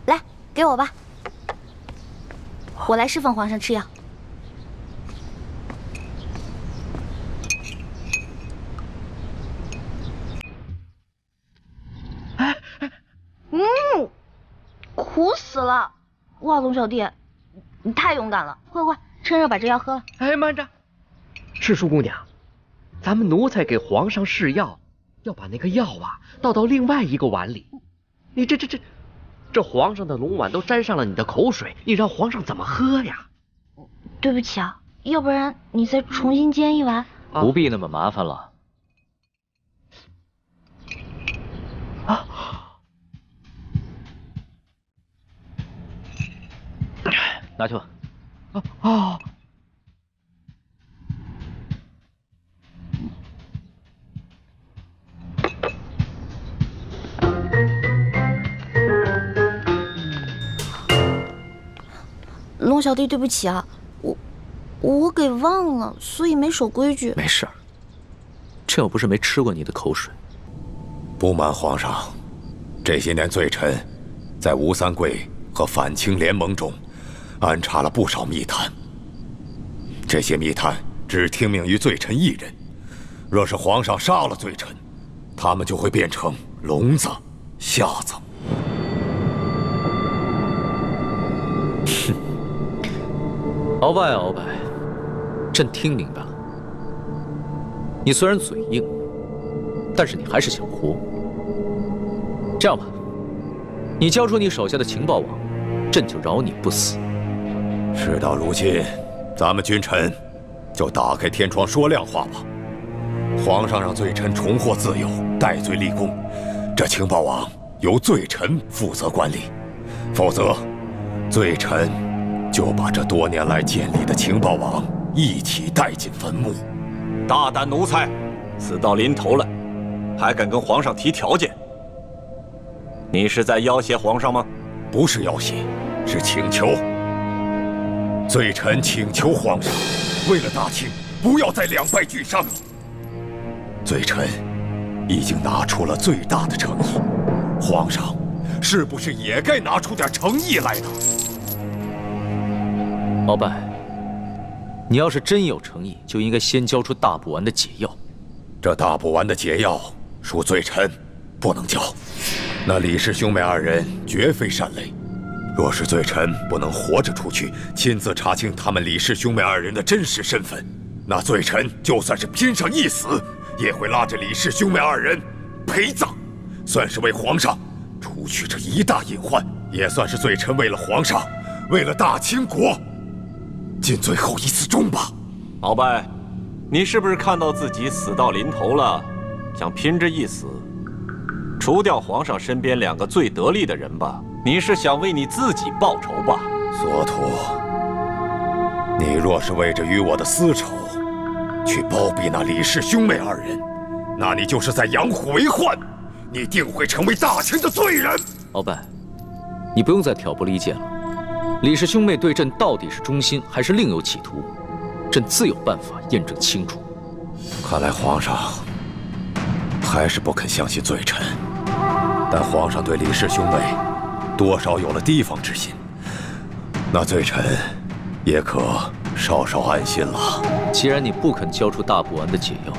来，给我吧，我来侍奉皇上吃药。苦死了！哇，龙小弟，你太勇敢了！快，趁热把这药喝了。哎，慢着，是淑姑娘，咱们奴才给皇上试药，要把那个药啊倒到另外一个碗里。你这皇上的龙碗都沾上了你的口水，你让皇上怎么喝呀？对不起啊，要不然你再重新煎一碗。不必那么麻烦了。啊！拿去吧。哦。龙小弟，对不起啊，我给忘了，所以没守规矩。没事，这又不是没吃过你的口水。不瞒皇上，这些年罪臣在吴三桂和反清联盟中安插了不少密探，这些密探只听命于罪臣一人。若是皇上杀了罪臣，他们就会变成聋子、瞎子。哼，鳌拜，鳌拜，朕听明白了。你虽然嘴硬，但是你还是想活。这样吧，你交出你手下的情报网，朕就饶你不死。事到如今，咱们君臣就打开天窗说亮话吧。皇上让罪臣重获自由，戴罪立功，这情报网由罪臣负责管理，否则，罪臣就把这多年来建立的情报网一起带进坟墓。大胆奴才，死到临头了，还敢跟皇上提条件？你是在要挟皇上吗？不是要挟，是请求。罪臣请求皇上，为了大清，不要再两败俱伤。罪臣已经拿出了最大的诚意，皇上是不是也该拿出点诚意来呢？鳌拜，你要是真有诚意，就应该先交出大补丸的解药。这大补丸的解药，恕罪臣不能交。那李氏兄妹二人绝非善类，若是罪臣不能活着出去，亲自查清他们李氏兄妹二人的真实身份，那罪臣就算是拼上一死，也会拉着李氏兄妹二人陪葬，算是为皇上除去这一大隐患，也算是罪臣为了皇上，为了大清国，尽最后一次忠吧。鳌拜，你是不是看到自己死到临头了，想拼着一死，除掉皇上身边两个最得力的人吧？你是想为你自己报仇吧？索图，你若是为着与我的私仇，去包庇那李氏兄妹二人，那你就是在养虎为患，你定会成为大清的罪人。鳌拜，你不用再挑拨离间了。李氏兄妹对朕到底是忠心，还是另有企图，朕自有办法验证清楚。看来皇上还是不肯相信罪臣，但皇上对李氏兄妹多少有了提防之心，那罪臣也可稍稍安心了。既然你不肯交出大补丸的解药，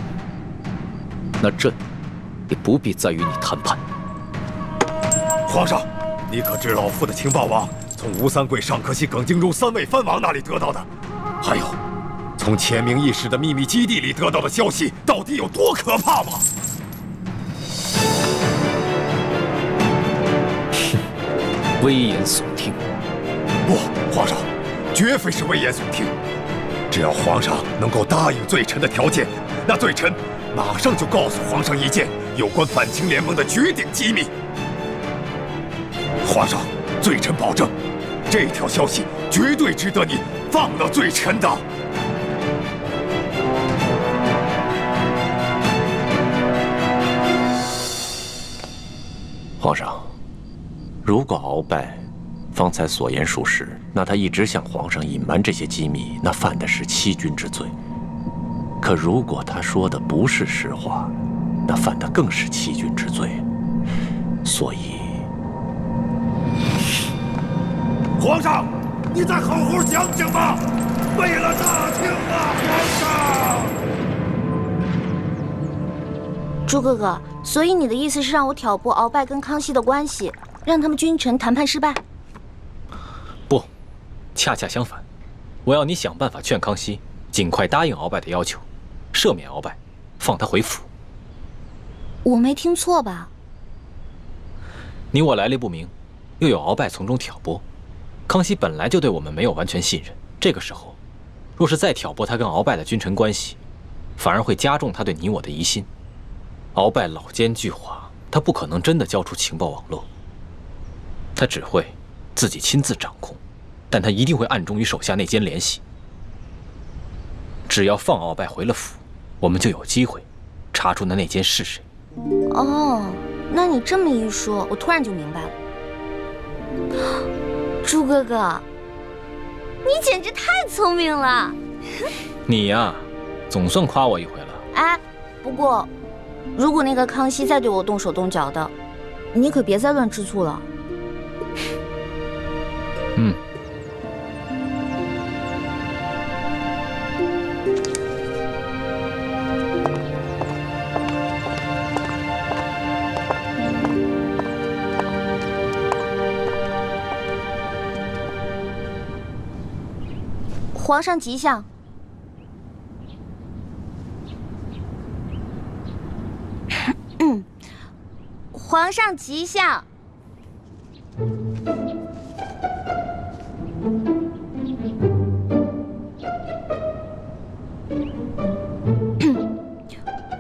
那朕也不必再与你谈判。皇上，你可知老夫的情报网从吴三桂、尚可喜、耿精忠三位藩王那里得到的？还有，从千名义士的秘密基地里得到的消息，到底有多可怕吗？危言耸听！不，皇上，绝非是危言耸听。只要皇上能够答应罪臣的条件，那罪臣马上就告诉皇上一件有关反清联盟的绝顶机密。皇上，罪臣保证，这条消息绝对值得你放了罪臣的。皇上，如果鳌拜方才所言属实，那他一直向皇上隐瞒这些机密，那犯的是欺君之罪。可如果他说的不是实话，那犯的更是欺君之罪。所以，皇上，你再好好想想吧，为了大清啊，皇上！朱哥哥，所以你的意思是让我挑拨鳌拜跟康熙的关系，让他们君臣谈判失败？不，恰恰相反，我要你想办法劝康熙尽快答应鳌拜的要求，赦免鳌拜，放他回府。我没听错吧？你我来历不明，又有鳌拜从中挑拨，康熙本来就对我们没有完全信任，这个时候，若是再挑拨他跟鳌拜的君臣关系，反而会加重他对你我的疑心。鳌拜老奸巨猾，他不可能真的交出情报网络，他只会自己亲自掌控，但他一定会暗中与手下内奸联系。只要放鳌拜回了府，我们就有机会查出那内奸是谁。哦，那你这么一说，我突然就明白了。朱哥哥，你简直太聪明了！你呀，总算夸我一回了。哎，不过，如果那个康熙再对我动手动脚的，你可别再乱吃醋了。嗯。皇上吉祥。皇上吉祥。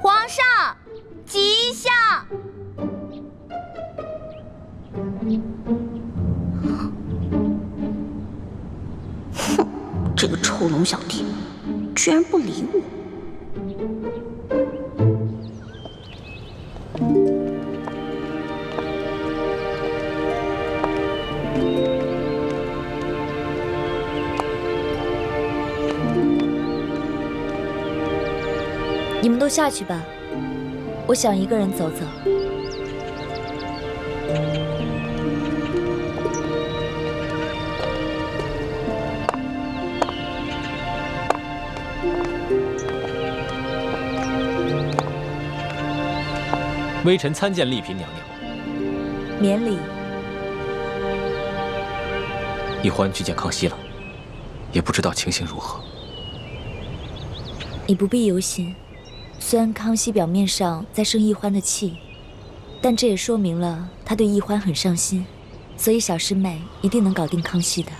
皇上吉祥。这个臭龙小弟居然不理我。你们都下去吧，我想一个人走走。微臣参见丽嫔娘娘。免礼。奕欢去见康熙了，也不知道情形如何。你不必忧心，虽然康熙表面上在生奕欢的气，但这也说明了他对奕欢很上心，所以小师妹一定能搞定康熙的。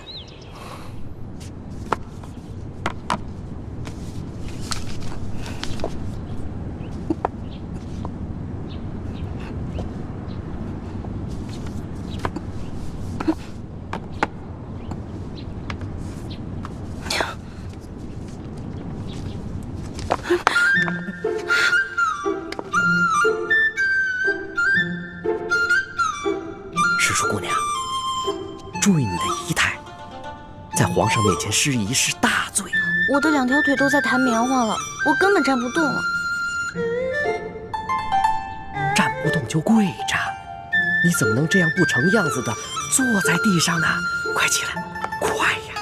师叔姑娘，注意你的仪态，在皇上面前失仪是大罪。我的两条腿都在弹棉花了，我根本站不动了。站不动就跪着，你怎么能这样不成样子的坐在地上呢？快起来，快呀！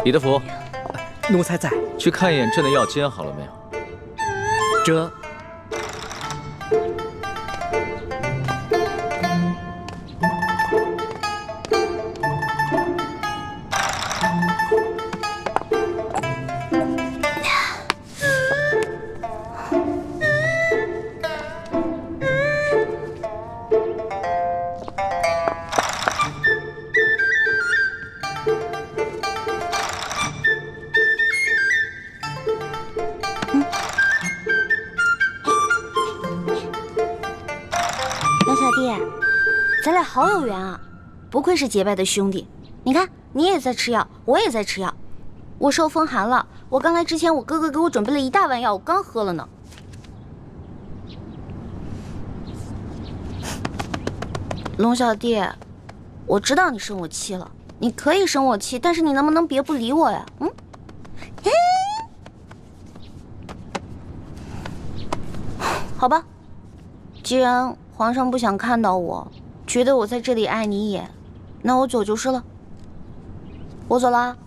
李德福，奴才在。去看一眼朕的药煎好了没有？这。咱俩好有缘啊，不愧是结拜的兄弟。你看，你也在吃药，我也在吃药。我受风寒了，我刚来之前，我哥哥给我准备了一大碗药，我刚喝了呢。龙小弟，我知道你生我气了，你可以生我气，但是你能不能别不理我呀？好吧，既然皇上不想看到我，觉得我在这里碍你眼，那我走就是了。我走了。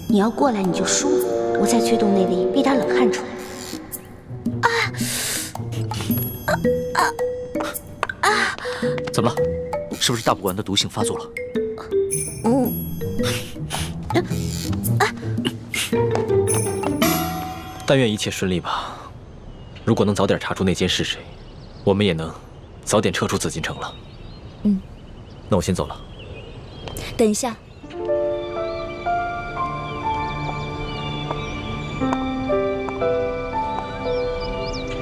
你要过来你就输，我再催动内力，逼他冷汗出来。怎么了？是不是大补丸的毒性发作了？但愿一切顺利吧。如果能早点查出那奸是谁，我们也能早点撤出紫禁城了。那我先走了。等一下。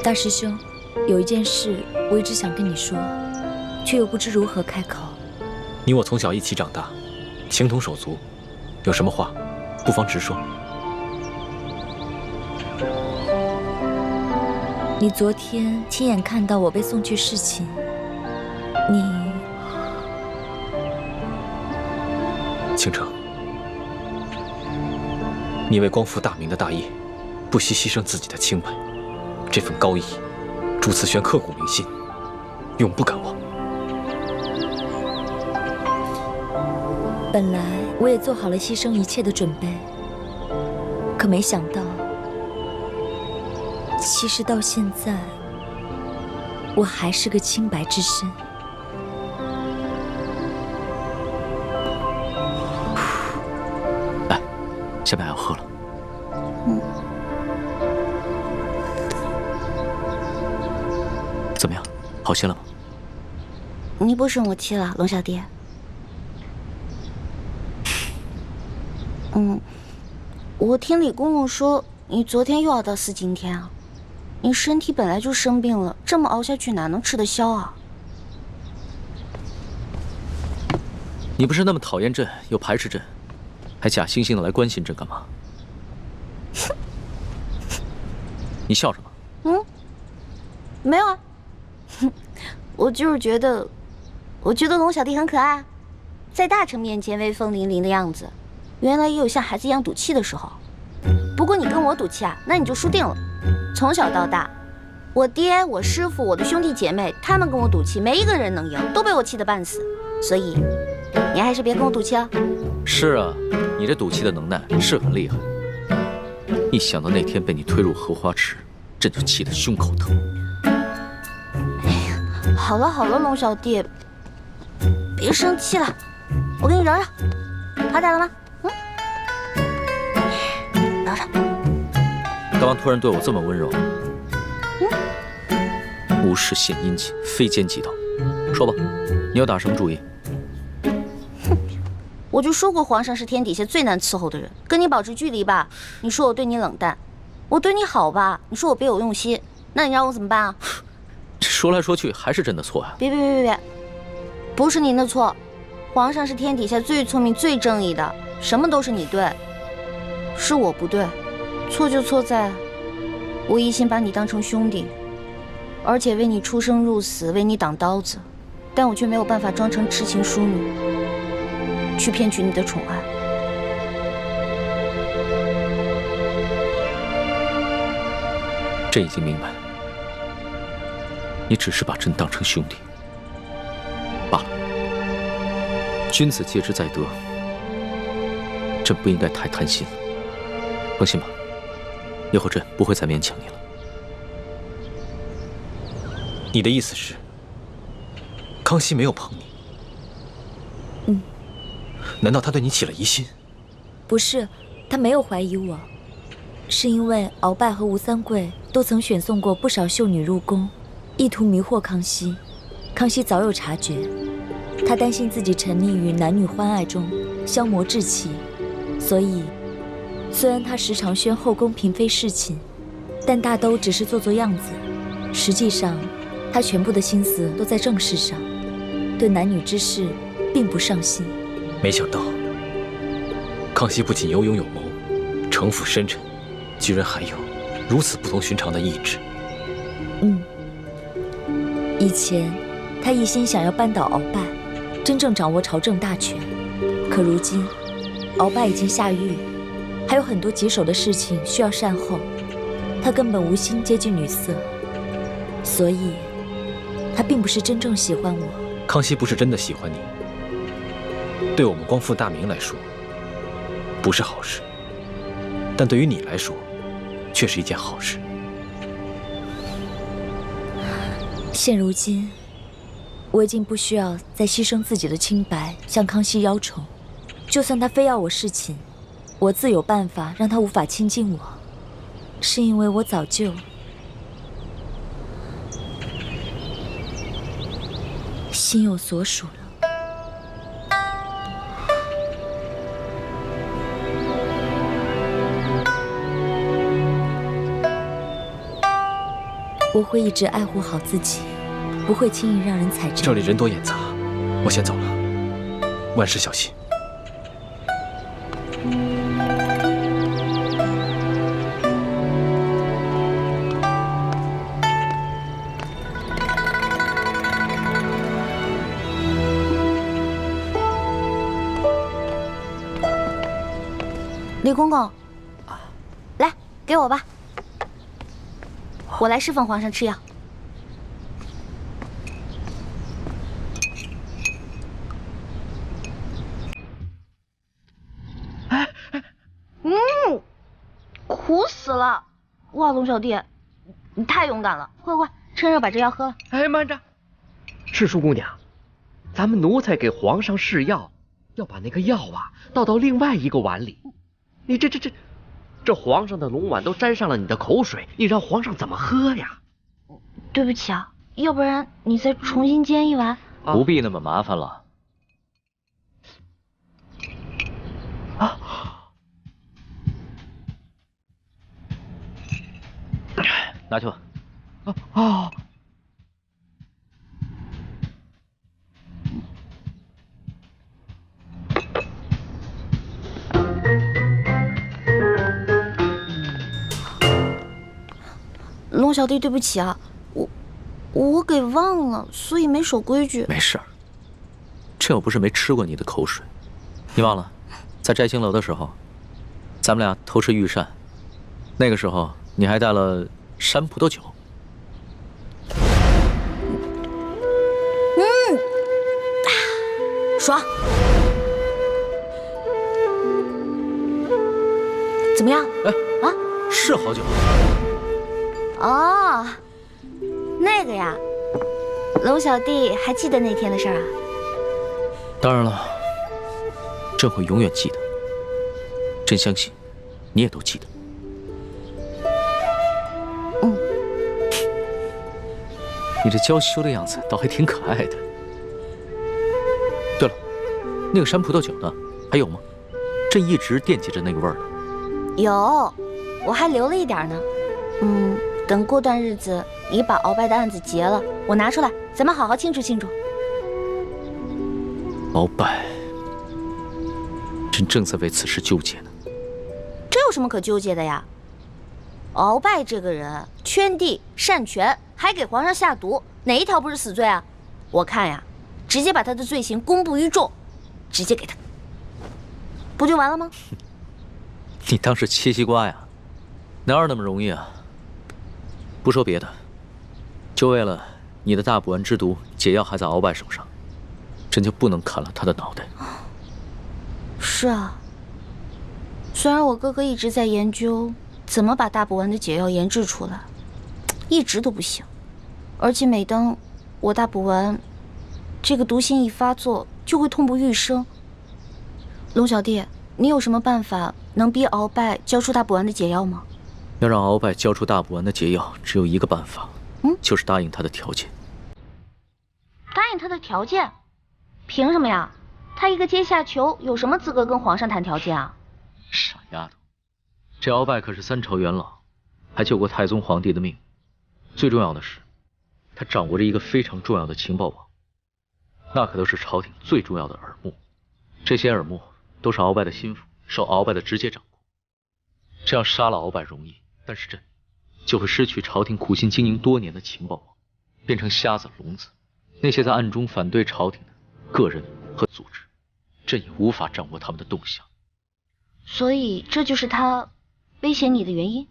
大师兄，有一件事我一直想跟你说，却又不知如何开口。你我从小一起长大，情同手足，有什么话，不妨直说。你昨天亲眼看到我被送去侍寝，倾城，你为光复大明的大业，不惜牺牲自己的清白。这份高义，朱慈轩刻骨铭心，永不敢忘。本来我也做好了牺牲一切的准备，可没想到，其实到现在，我还是个清白之身。来，下面还要喝了。怎么样，好些了吗？你不生我气了，龙小弟？我听李公公说，你昨天又要到四更天啊？你身体本来就生病了，这么熬下去哪能吃得消啊？你不是那么讨厌朕，又排斥朕，还假惺惺的来关心朕干嘛？你笑什么？没有啊。我就是觉得龙小弟很可爱，在大臣面前威风凛凛的样子，原来也有像孩子一样赌气的时候。不过你跟我赌气啊，那你就输定了。从小到大，我爹、我师父、我的兄弟姐妹，他们跟我赌气，没一个人能赢，都被我气得半死。所以，你还是别跟我赌气了。是啊，你这赌气的能耐是很厉害。一想到那天被你推入荷花池，朕就气得胸口疼。好了好了，龙小弟，别生气了，我给你揉揉，好点了吗？揉揉。干嘛突然对我这么温柔？无事献殷勤，非奸即盗。说吧，你要打什么主意？我就说过皇上是天底下最难伺候的人，跟你保持距离吧。你说我对你冷淡，我对你好吧？你说我别有用心，那你让我怎么办啊？说来说去还是朕的错啊！别，不是您的错，皇上是天底下最聪明、最正义的，什么都是你对，是我不对，错就错在，我一心把你当成兄弟，而且为你出生入死，为你挡刀子，但我却没有办法装成痴情淑女，去骗取你的宠爱。朕已经明白。你只是把朕当成兄弟罢了。君子戒之在德，朕不应该太贪心了。放心吧，以后朕不会再勉强你了。你的意思是，康熙没有碰你？难道他对你起了疑心？不是，他没有怀疑我，是因为鳌拜和吴三桂都曾选送过不少秀女入宫。意图迷惑康熙，康熙早有察觉，他担心自己沉溺于男女欢爱中，消磨志气，所以虽然他时常宣后宫嫔妃侍寝，但大都只是做做样子，实际上他全部的心思都在政事上。对男女之事并不上心。没想到，康熙不仅有勇有谋，城府深沉，居然还有如此不同寻常的意志。以前他一心想要扳倒鳌拜，真正掌握朝政大权。可如今，鳌拜已经下狱，还有很多棘手的事情需要善后，他根本无心接近女色，所以，他并不是真正喜欢我。康熙不是真的喜欢你，对我们光复大明来说，不是好事，但对于你来说，却是一件好事。现如今，我已经不需要再牺牲自己的清白向康熙邀宠，就算他非要我侍寝，我自有办法让他无法亲近我，是因为我早就心有所属了。我会一直爱护好自己，不会轻易让人踩着。这里人多眼杂，我先走了，万事小心。李公公，来，给我吧，我来侍奉皇上吃药。苦死了！哇，龙小弟，你太勇敢了！快快，趁热把这药喝了。哎，慢着，赤淑姑娘，咱们奴才给皇上试药，要把那个药啊倒到另外一个碗里。你这皇上的龙碗都沾上了你的口水，你让皇上怎么喝呀？对不起啊，要不然你再重新煎一碗。不必那么麻烦了。啊！拿去吧。哦。龙小弟，对不起啊，我给忘了，所以没守规矩。没事儿，这又不是没吃过你的口水。你忘了，在摘星楼的时候，咱们俩偷吃御膳，那个时候你还带了山葡萄酒。爽。怎么样？哎啊，是好酒。哦，那个呀，龙小弟还记得那天的事儿啊？当然了，朕会永远记得。朕相信，你也都记得。你这娇羞的样子倒还挺可爱的。对了，那个山葡萄酒呢？还有吗？朕一直惦记着那个味儿呢。有，我还留了一点呢。等过段日子你把鳌拜的案子结了，我拿出来，咱们好好庆祝庆祝。鳌拜，朕正在为此事纠结呢。这有什么可纠结的呀？鳌拜这个人圈地擅权，还给皇上下毒，哪一条不是死罪啊？我看呀，直接把他的罪行公布于众，直接给他，不就完了吗？你当是切西瓜呀？哪有那么容易啊？不说别的，就为了你的大补丸之毒解药还在鳌拜手上，朕就不能砍了他的脑袋。是啊，虽然我哥哥一直在研究怎么把大补丸的解药研制出来，一直都不行。而且每当我大补丸这个毒性一发作，就会痛不欲生。龙小弟，你有什么办法能逼鳌拜交出大补丸的解药吗？要让鳌拜交出大补丸的解药，只有一个办法，就是答应他的条件。答应他的条件？凭什么呀？他一个阶下囚，有什么资格跟皇上谈条件啊？傻丫头，这鳌拜可是3朝元老，还救过太宗皇帝的命。最重要的是，他掌握着一个非常重要的情报网，那可都是朝廷最重要的耳目。这些耳目都是鳌拜的心腹，受鳌拜的直接掌控。这样杀了鳌拜容易，但是朕就会失去朝廷苦心经营多年的情报网，变成瞎子聋子。那些在暗中反对朝廷的个人和组织，朕也无法掌握他们的动向。所以这就是他威胁你的原因？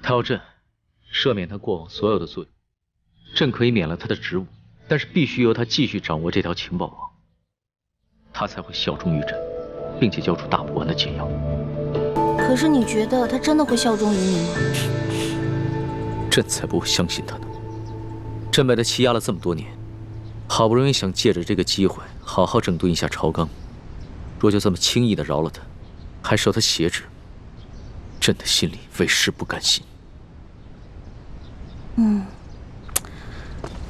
他要朕赦免他过往所有的罪，朕可以免了他的职务，但是必须由他继续掌握这条情报网，他才会效忠于朕，并且交出大不完的解药。可是你觉得他真的会效忠于你吗？朕才不会相信他呢。朕被他欺压了这么多年，好不容易想借着这个机会好好整顿一下朝纲，若就这么轻易的饶了他，还受他挟制，朕的心里为实不甘心。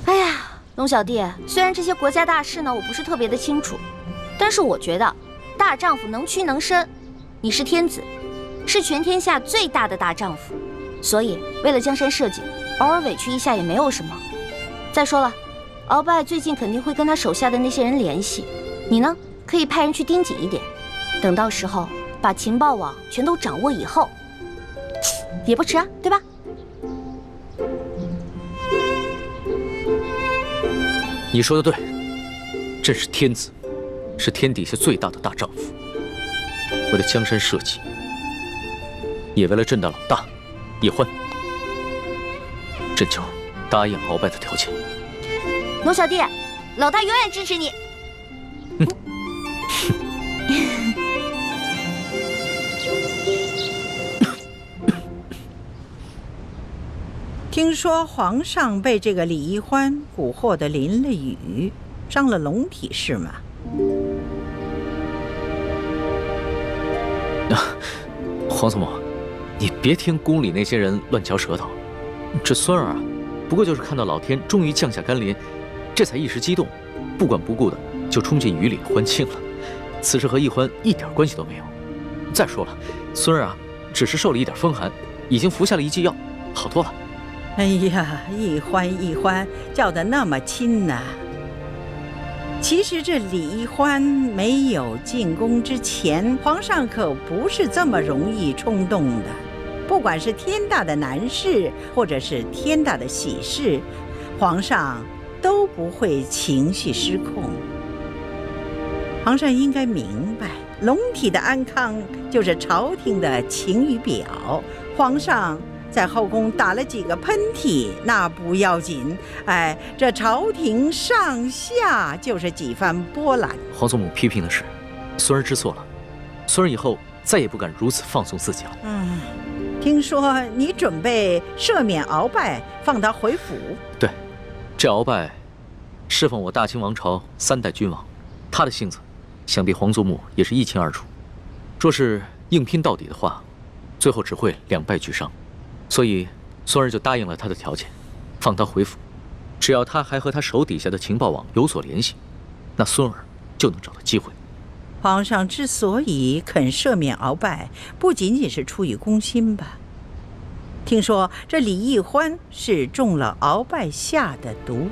哎呀，龙小弟，虽然这些国家大事呢我不是特别的清楚，但是我觉得大丈夫能屈能伸，你是天子，是全天下最大的大丈夫，所以为了江山社稷，偶尔委屈一下也没有什么。再说了，鳌拜最近肯定会跟他手下的那些人联系，你呢可以派人去盯紧一点，等到时候把情报网全都掌握以后，也不迟啊，对吧？你说的对，朕是天子，是天底下最大的大丈夫。为了江山社稷，也为了朕的老大叶欢，朕就答应鳌拜的条件。龙小弟，老大永远支持你。听说皇上被这个李易欢蛊惑得淋了雨，伤了龙体是吗？皇祖母，你别听宫里那些人乱嚼舌头。这孙儿啊，不过就是看到老天终于降下甘霖，这才一时激动，不管不顾的就冲进雨里欢庆了。此事和易欢一点关系都没有。再说了，孙儿啊，只是受了一点风寒，已经服下了一剂药，好多了。哎呀，易欢叫得那么亲呐！其实这李易欢没有进宫之前，皇上可不是这么容易冲动的。不管是天大的难事，或者是天大的喜事，皇上都不会情绪失控。皇上应该明白，龙体的安康就是朝廷的晴雨表。皇上在后宫打了几个喷嚏，那不要紧，哎，这朝廷上下就是几番波澜。皇祖母批评的是，孙儿知错了，孙儿以后再也不敢如此放纵自己了。听说你准备赦免鳌拜，放他回府？对，这鳌拜侍奉我大清王朝3代君王，他的性子，想必皇祖母也是一清二楚。若是硬拼到底的话，最后只会两败俱伤。所以孙儿就答应了他的条件，放他回府。只要他还和他手底下的情报网有所联系，那孙儿就能找到机会。皇上之所以肯赦免鳌拜，不仅仅是出于公心吧？听说这李易欢是中了鳌拜下的毒，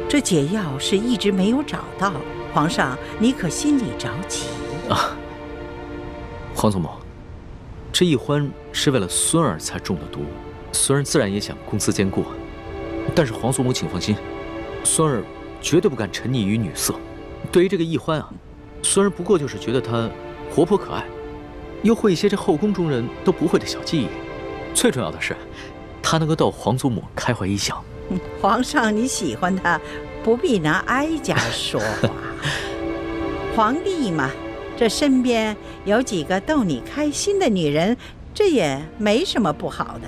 这解药是一直没有找到。皇上，你可心里着急啊？皇祖母，这易欢是为了孙儿才中的毒，孙儿自然也想公私兼顾。但是皇祖母请放心，孙儿绝对不敢沉溺于女色。对于这个易欢啊，孙儿不过就是觉得她活泼可爱，又会一些这后宫中人都不会的小技艺。最重要的是，她能够逗皇祖母开怀一笑。皇上，你喜欢她，不必拿哀家说话。皇帝嘛，这身边有几个逗你开心的女人，这也没什么不好的。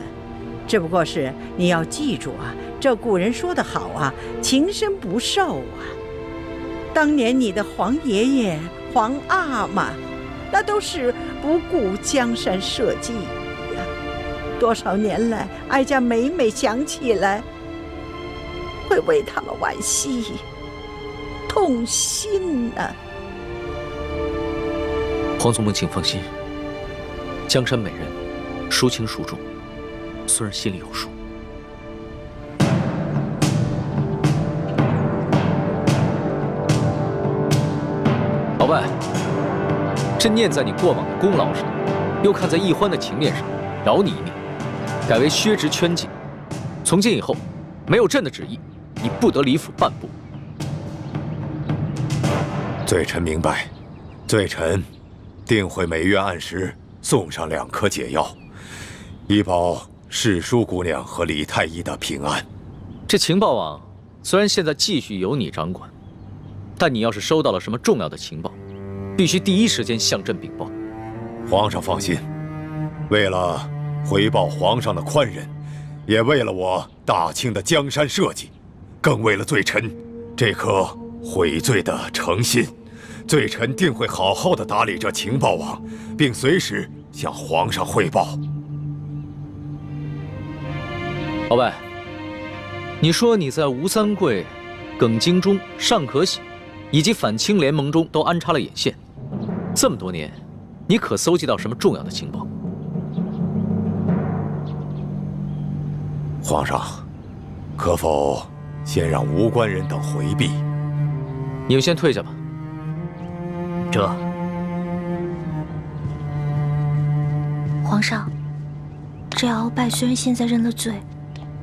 只不过是你要记住啊，这古人说得好啊，情深不寿啊。当年你的皇爷爷、皇阿玛，那都是不顾江山社稷呀。多少年来，哀家每每想起来，会为他们惋惜、痛心啊。皇祖母请放心，江山美人，孰轻孰重，孙儿心里有数。鳌拜，这念在你过往的功劳上，又看在易欢的情面上，饶你一命，改为削职圈禁。从今以后，没有朕的旨意，你不得离府半步。罪臣明白，罪臣定会每月按时送上2颗解药，以保世淑姑娘和李太医的平安。这情报网虽然现在继续由你掌管，但你要是收到了什么重要的情报，必须第一时间向朕禀报。皇上放心，为了回报皇上的宽仁，也为了我大清的江山社稷，更为了罪臣这颗悔罪的诚心，罪臣定会好好的打理这情报网，并随时向皇上汇报。鳌拜，你说你在吴三桂、耿精忠、尚可喜以及反清联盟中都安插了眼线，这么多年，你可搜集到什么重要的情报？皇上，可否先让吴官人等回避？你们先退下吧。皇上，这鳌拜虽然现在认了罪，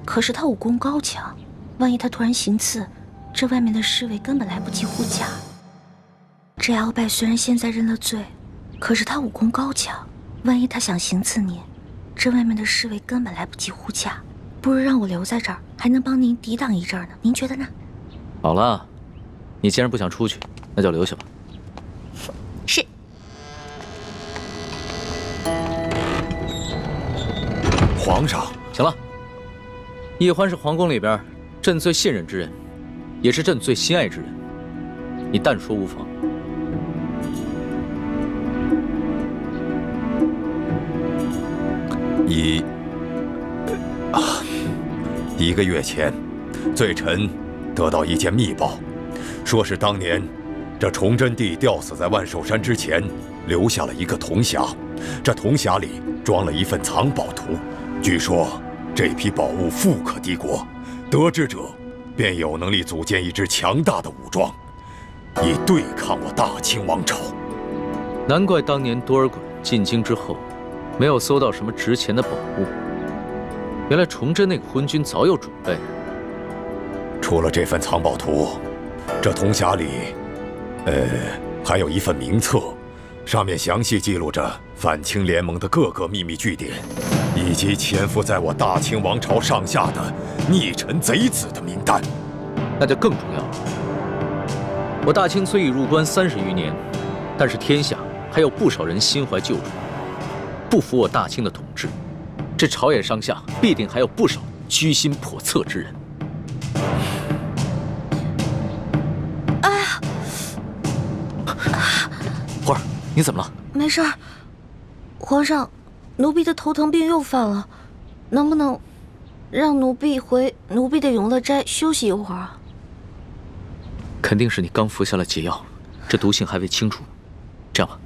可是他武功高强，万一他突然行刺，这外面的侍卫根本来不及护驾。这鳌拜虽然现在认了罪，可是他武功高强，万一他想行刺您，这外面的侍卫根本来不及护驾。不如让我留在这儿，还能帮您抵挡一阵呢。您觉得呢？好了，你既然不想出去，那就留下吧。是。皇上，行了。易欢是皇宫里边朕最信任之人，也是朕最心爱之人，你但说无妨。1个月前，罪臣得到一件密报，说是当年这崇祯帝吊死在万寿山之前，留下了一个铜匣，这铜匣里装了一份藏宝图，据说这批宝物富可敌国，得知者便有能力组建一支强大的武装，以对抗我大清王朝。难怪当年多尔衮进京之后，没有搜到什么值钱的宝物。原来崇祯那个昏君早有准备。除了这份藏宝图，这铜匣里，还有一份名册，上面详细记录着反清联盟的各个秘密据点，以及潜伏在我大清王朝上下的逆臣贼子的名单。那就更重要了。我大清虽已入关30余年，但是天下还有不少人心怀旧仇，不服我大清的统治。这朝野上下必定还有不少居心叵测之人。哎呀，花儿，你怎么了？没事儿。皇上，奴婢的头疼病又犯了，能不能让奴婢回奴婢的永乐斋休息一会儿啊？肯定是你刚服下了解药，这毒性还未清除。这样吧，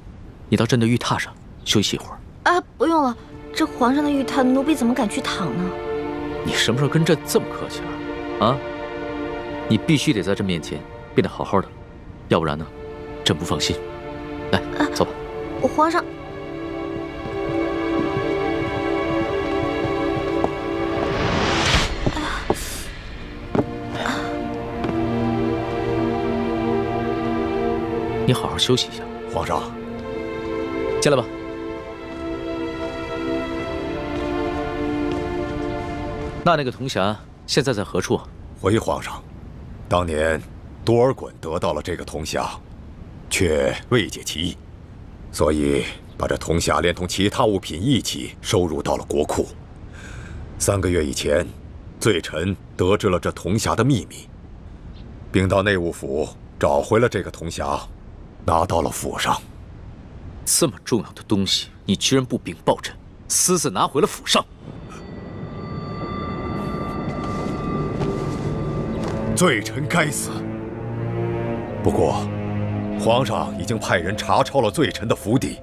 你到朕的玉榻上休息一会儿。啊，不用了。这皇上的玉榻，奴婢怎么敢去躺呢？你什么时候跟朕这么客气了？啊？你必须得在朕面前变得好好的，要不然呢，朕不放心。来，走吧。皇上，你好好休息一下。皇上，进来吧。那个铜匣现在在何处啊？回皇上，当年多尔衮得到了这个铜匣，却未解其意，所以把这铜匣连同其他物品一起收入到了国库。3个月以前，罪臣得知了这铜匣的秘密，并到内务府找回了这个铜匣，拿到了府上。这么重要的东西，你居然不禀报朕，私自拿回了府上？罪臣该死。不过，皇上已经派人查抄了罪臣的府邸，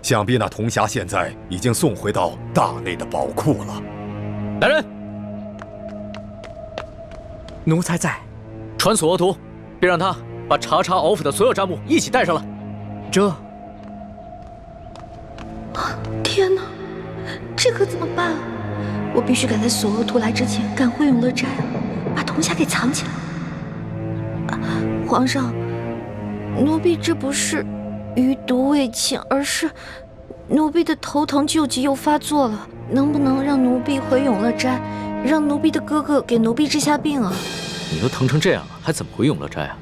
想必那铜匣现在已经送回到大内的宝库了。来人，奴才在。传所额图，并让他把查查鳌府的所有账目一起带上来。这……天哪，这可怎么办啊？我必须赶在索额图来之前赶回永乐斋，把铜匣给藏起来。皇上，奴婢这不是余毒未尽，而是奴婢的头疼救急又发作了。能不能让奴婢回永乐斋，让奴婢的哥哥给奴婢治下病啊？你都疼成这样了，还怎么回永乐斋啊？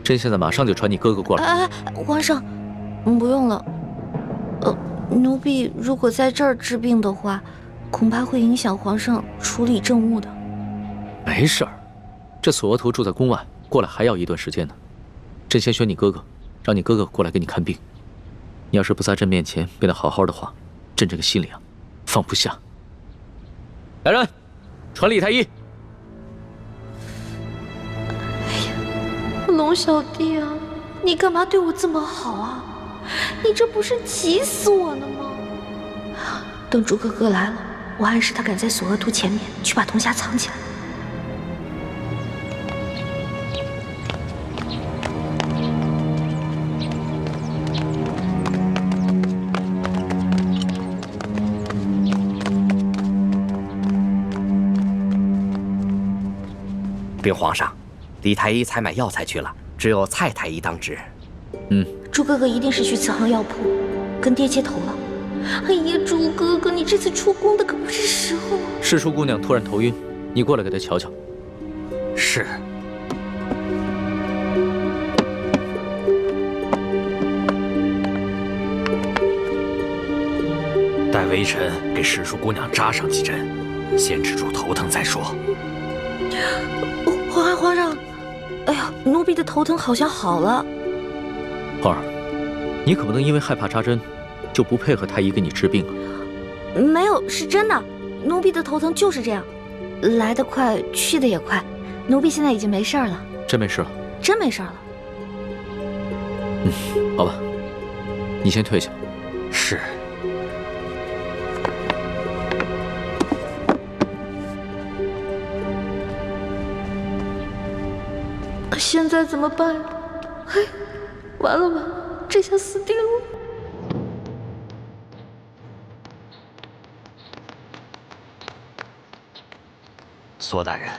朕现在马上就传你哥哥过来。皇上，不用了。奴婢如果在这儿治病的话，恐怕会影响皇上处理政务的。没事儿，这索额图住在宫外，过来还要一段时间呢。朕先选你哥哥，让你哥哥过来给你看病。你要是不在朕面前变得好好的话，朕这个心里啊，放不下。来人，传李太医。龙小弟啊，你干嘛对我这么好啊？你这不是急死我了吗？等朱哥哥来了，我暗示他赶在索额图前面去把铜匣藏起来。禀皇上，李太医采买药材去了，只有蔡太医当值。朱哥哥一定是去慈航药铺跟爹接头了。哎呀，朱哥哥，你这次出宫的可不是时候啊！世淑姑娘突然头晕，你过来给她瞧瞧。是。待微臣给世淑姑娘扎上几针，先止住头疼再说。皇上，哎呀，奴婢的头疼好像好了。皇儿，你可不能因为害怕扎针，就不配合太医给你治病啊！没有，是真的，奴婢的头疼就是这样，来得快，去得也快。奴婢现在已经没事了。真没事了？真没事了。好吧，你先退下。是。现在怎么办呀？嘿，完了，这下死定了！索大人，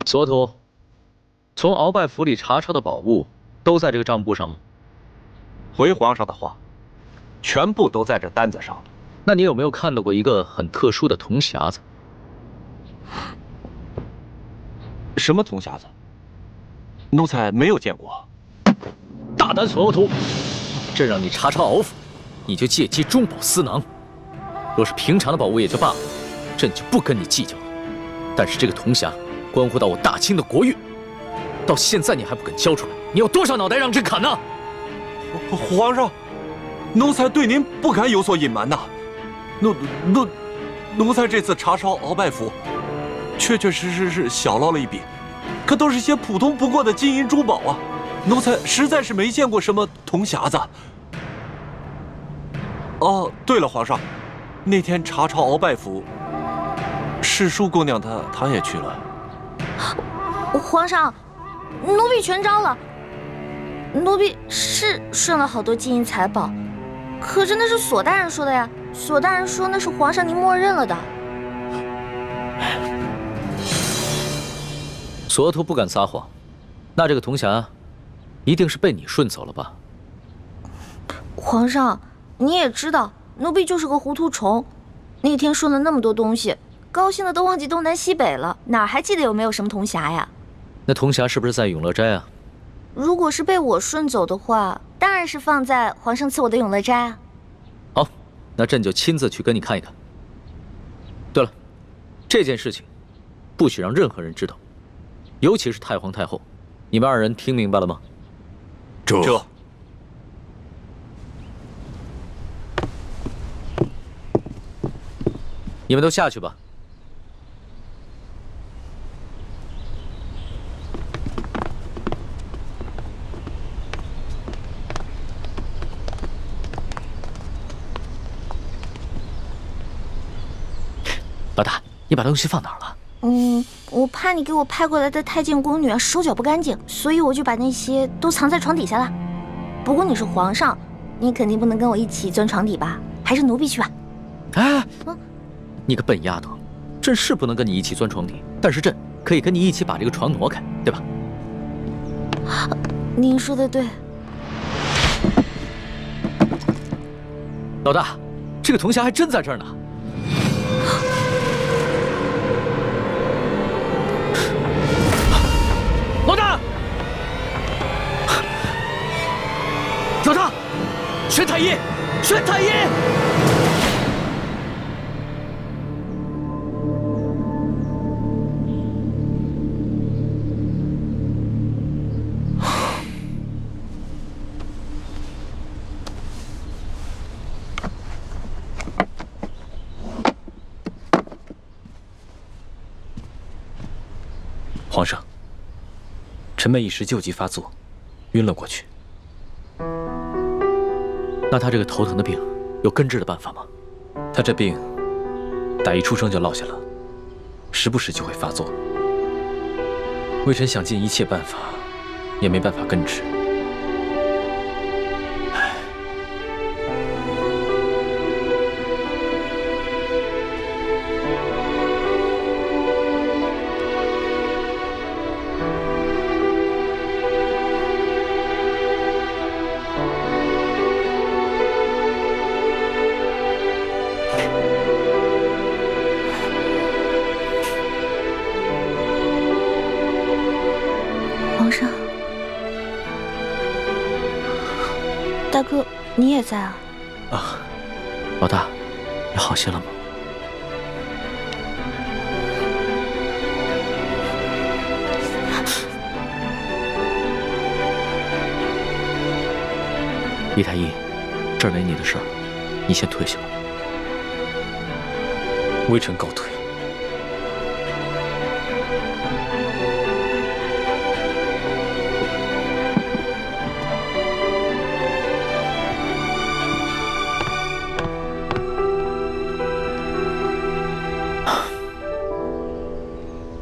索额图，从鳌拜府里查抄的宝物都在这个账簿上吗？回皇上的话，全部都在这单子上。那你有没有看到过一个很特殊的铜匣子？什么铜匣子？奴才没有见过。大胆索额图，朕让你查抄鳌府，你就借机中饱私囊。若是平常的宝物也就罢了，朕就不跟你计较了。但是这个铜匣关乎到我大清的国运，到现在你还不肯交出来，你有多少脑袋让朕砍呢？皇上，奴才对您不敢有所隐瞒呐。奴才这次查抄鳌拜府，确实是小捞了一笔，可都是些普通不过的金银珠宝啊。奴才实在是没见过什么铜匣子。哦，对了，皇上，那天查抄鳌拜府，世淑姑娘她也去了。皇上，奴婢全招了。奴婢是顺了好多金银财宝，可是那是索大人说的呀。索大人说那是皇上您默认了的。索额图不敢撒谎，那这个铜匣一定是被你顺走了吧？皇上，你也知道，奴婢就是个糊涂虫。那天顺了那么多东西，高兴的都忘记东南西北了，哪还记得有没有什么铜匣呀？那铜匣是不是在永乐斋啊？如果是被我顺走的话，当然是放在皇上赐我的永乐斋啊。好，那朕就亲自去跟你看一看。对了，这件事情不许让任何人知道，尤其是太皇太后。你们二人听明白了吗？这。你们都下去吧。你把东西放哪儿了？我怕你给我派过来的太监宫女手脚不干净，所以我就把那些都藏在床底下了。不过你是皇上，你肯定不能跟我一起钻床底吧？还是奴婢去吧。哎，你个笨丫头，朕是不能跟你一起钻床底，但是朕可以跟你一起把这个床挪开，对吧？您说的对。老大，这个铜匣还真在这儿呢。老大，老大，宣太医，宣太医！皇上，臣妹一时旧疾发作，晕了过去。那他这个头疼的病，有根治的办法吗？他这病，打一出生就落下了，时不时就会发作。微臣想尽一切办法，也没办法根治。皇上，大哥，你也在啊？啊，老大，你好些了吗？李太医，这儿没你的事儿，你先退下吧。微臣告退。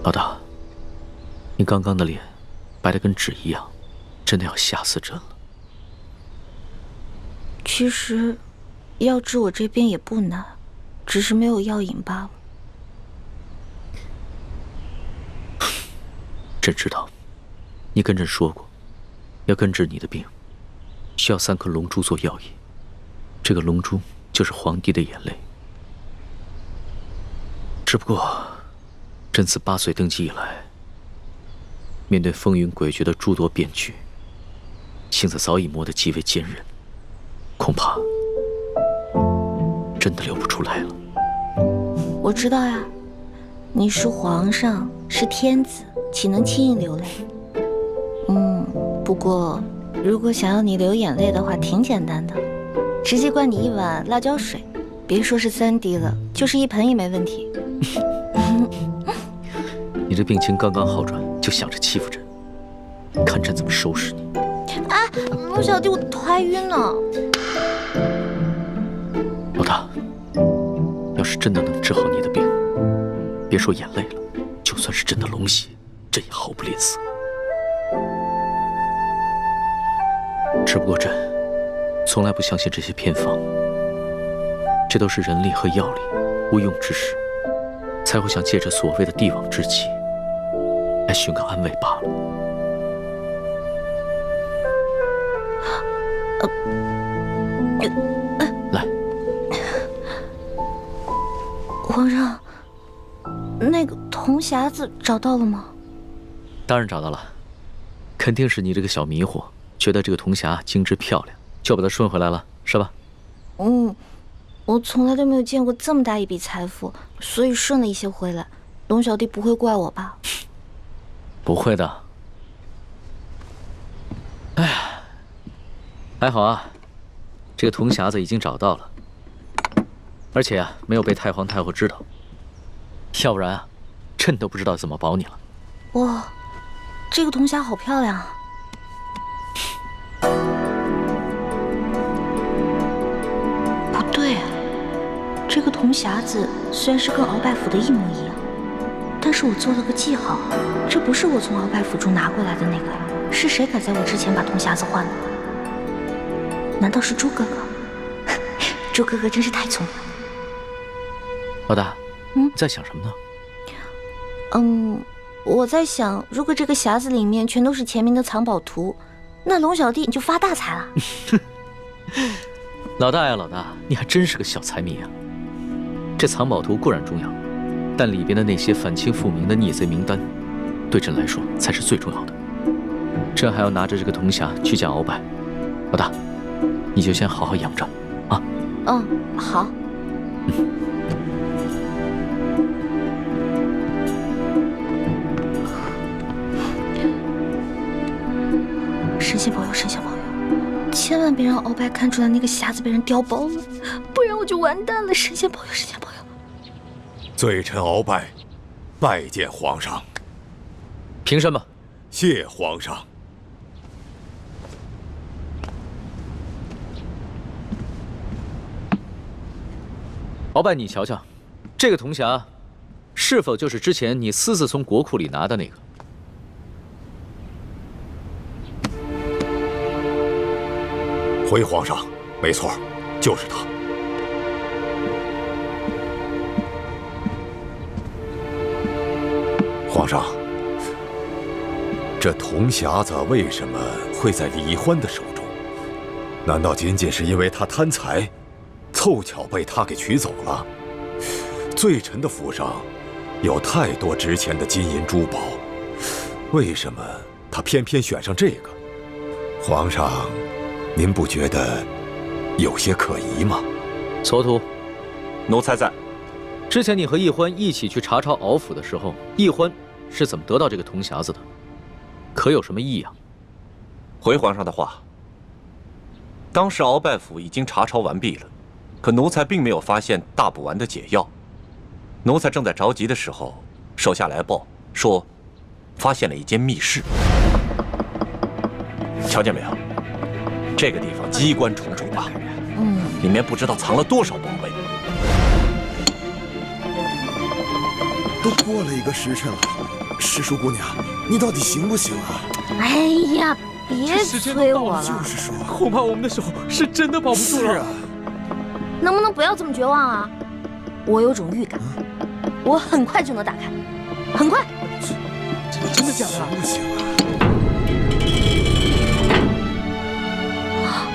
老大，你刚刚的脸白得跟纸一样，真的要吓死朕了。其实，要治我这病也不难，只是没有药引罢了。朕知道，你跟朕说过，要根治你的病，需要3颗龙珠做药引。这个龙珠就是皇帝的眼泪。只不过，朕自8岁登基以来，面对风云诡谲的诸多变局，性子早已磨得极为坚韧，恐怕真的流不出来了。我知道呀，你是皇上，是天子，岂能轻易流泪？不过如果想要你流眼泪的话，挺简单的，直接灌你1碗辣椒水，别说是3滴了，就是1盆也没问题。你这病情刚刚好转，就想着欺负朕，看朕怎么收拾你！哎，陆小弟，我头还晕呢。老大，要是真的能治好你的病，别说眼泪了，就算是朕的龙血，朕也毫不吝啬。只不过朕从来不相信这些偏方，这都是人力和药力无用之时，才会想借着所谓的帝王之气来寻个安慰罢了。来，皇上，那个铜匣子找到了吗？当然找到了，肯定是你这个小迷糊，觉得这个铜匣精致漂亮，就把它顺回来了，是吧？我从来都没有见过这么大一笔财富，所以顺了一些回来。龙小弟不会怪我吧？不会的。哎呀，还好啊，这个铜匣子已经找到了，而且啊，没有被太皇太后知道，要不然啊，朕都不知道怎么保你了。哇，这个铜匣好漂亮啊！不对啊，这个铜匣子虽然是跟鳌拜府的一模一样，但是我做了个记号，这不是我从鳌拜府中拿过来的那个呀，是谁敢在我之前把铜匣子换了？难道是朱哥哥？朱哥哥真是太聪明了。老大，在想什么呢？我在想，如果这个匣子里面全都是前面的藏宝图，那龙小弟你就发大财了。老大呀，老大，你还真是个小财迷啊！这藏宝图固然重要，但里边的那些反清复明的逆贼名单，对朕来说才是最重要的。朕还要拿着这个铜匣去见鳌拜。老大，你就先好好养着，啊。好。神仙保佑，神仙保佑！千万别让鳌拜看出来那个匣子被人调包了，不然我就完蛋了！神仙保佑，神仙保佑！罪臣鳌拜，拜见皇上。凭什么？谢皇上。鳌拜，你瞧瞧，这个铜匣，是否就是之前你私自从国库里拿的那个？回皇上，没错，就是他。皇上，这铜匣子为什么会在李欢的手中？难道仅仅是因为他贪财，凑巧被他给取走了？罪臣的府上有太多值钱的金银珠宝，为什么他偏偏选上这个？皇上，您不觉得有些可疑吗？蹉跎，奴才在。之前你和奕欢一起去查抄鳌府的时候，奕欢是怎么得到这个铜匣子的？可有什么异样？回皇上的话，当时鳌拜府已经查抄完毕了，可奴才并没有发现大补丸的解药。奴才正在着急的时候，手下来报说，发现了一间密室。瞧见没有？这个地方机关重重啊，里面不知道藏了多少宝贝。都过了1个时辰了，世叔姑娘，你到底行不行啊？哎呀，别催我了。就是说，恐怕我们的手是真的保不住了。是啊，能不能不要这么绝望啊？我有种预感，我很快就能打开，很快。真的假的？行不行啊？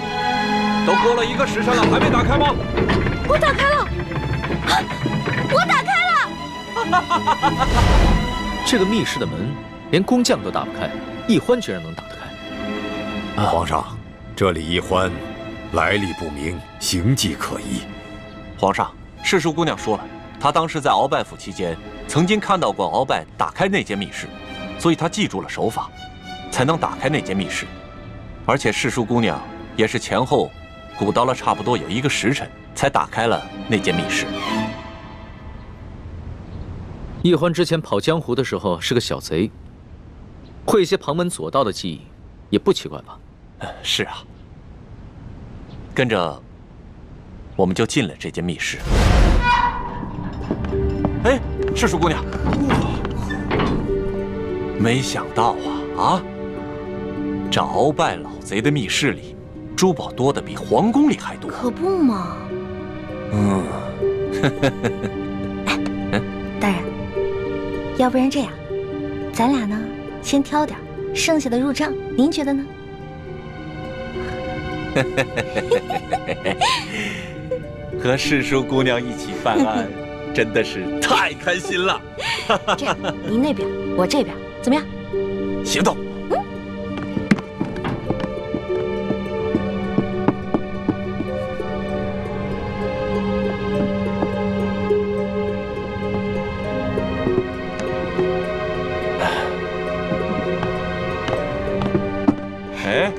都过了1个时辰了，还没打开吗？我打开了，我打开了。这个密室的门连工匠都打不开，奕欢居然能打得开。皇上，这李奕欢来历不明，行迹可疑。皇上，世叔姑娘说了，她当时在鳌拜府期间，曾经看到过鳌拜打开那间密室，所以她记住了手法，才能打开那间密室。而且世叔姑娘也是前后鼓捣了差不多有1个时辰，才打开了那间密室。奕欢之前跑江湖的时候是个小贼，会一些旁门左道的技艺，也不奇怪吧？是啊。跟着，我们就进了这间密室。哎，世叔姑娘，没想到啊，这鳌拜老贼的密室里，珠宝多的比皇宫里还多。可不嘛。大人，要不然这样，咱俩呢先挑点，剩下的入账，您觉得呢？和世叔姑娘一起办案，真的是太开心了。这样，您那边，我这边，怎么样？行动。哎，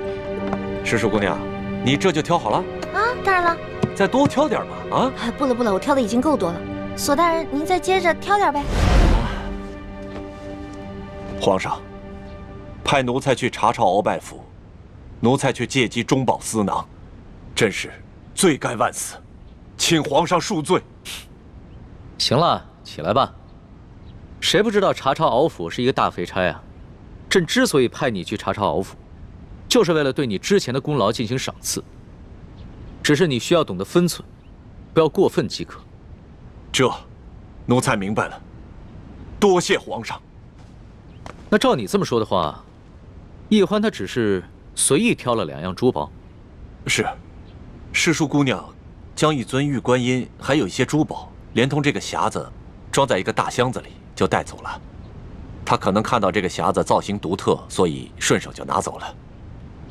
世叔姑娘，你这就挑好了？啊，当然了。再多挑点吧，啊！不了不了，我挑的已经够多了。索大人，您再接着挑点呗。皇上，派奴才去查抄鳌拜府，奴才却借机中饱私囊，真是罪该万死，请皇上恕罪。行了，起来吧。谁不知道查抄敖府是一个大肥差啊？朕之所以派你去查抄敖府，就是为了对你之前的功劳进行赏赐。只是你需要懂得分寸，不要过分即可。这，奴才明白了，多谢皇上。那照你这么说的话，易欢他只是随意挑了2样珠宝。是，世淑姑娘将一尊玉观音还有一些珠宝，连同这个匣子，装在一个大箱子里就带走了。她可能看到这个匣子造型独特，所以顺手就拿走了。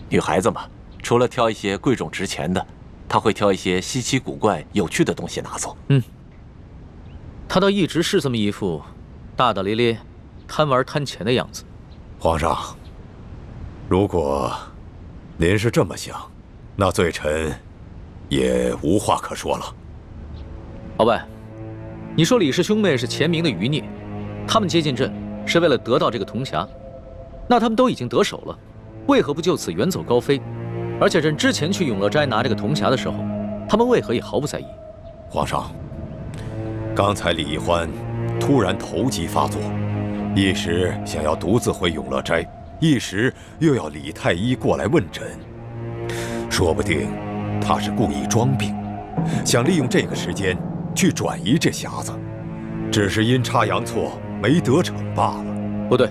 女孩子嘛，除了挑一些贵重值钱的，她会挑一些稀奇古怪、有趣的东西拿走。她倒一直是这么一副大大咧咧、贪玩贪钱的样子。皇上，如果您是这么想，那罪臣也无话可说了。鳌拜，你说李氏兄妹是前明的余孽，他们接近朕是为了得到这个铜匣，那他们都已经得手了，为何不就此远走高飞？而且朕之前去永乐斋拿这个铜匣的时候，他们为何也毫不在意？皇上，刚才李易欢突然投机发作，一时想要独自回永乐斋，一时又要李太医过来问诊，说不定他是故意装病，想利用这个时间去转移这匣子，只是阴差阳错没得逞罢了。不对，